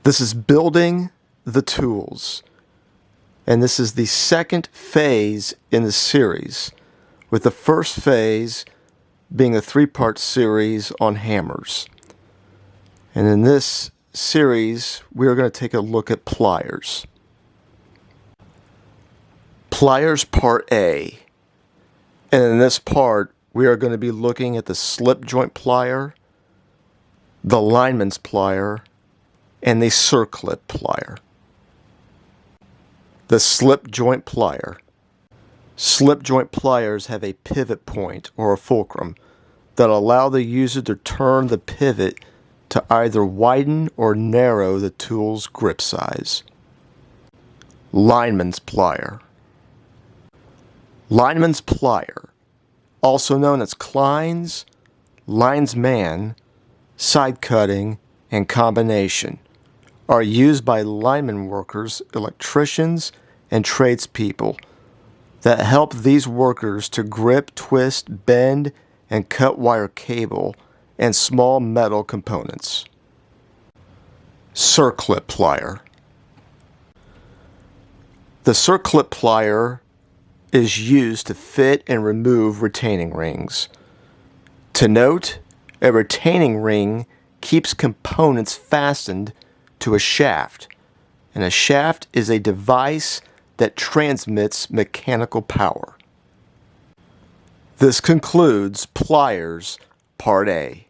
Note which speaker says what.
Speaker 1: This is building the tools. And this is the second phase in the series, with the first phase being a three-part series on hammers. And in this series, we are going to take a look at pliers. Pliers Part A. And in this part, we are going to be looking at the slip joint plier, the lineman's plier, and the circlip plier. The slip joint plier. Slip joint pliers have a pivot point or a fulcrum that allow the user to turn the pivot to either widen or narrow the tool's grip size. Lineman's plier. Lineman's plier, also known as Klein's, linesman, side cutting, and combination, are used by lineman workers, electricians, and tradespeople that help these workers to grip, twist, bend, and cut wire cable and small metal components. Circlip plier. The circlip plier is used to fit and remove retaining rings. To note, a retaining ring keeps components fastened to a shaft, and a shaft is a device that transmits mechanical power. This concludes Pliers Part A.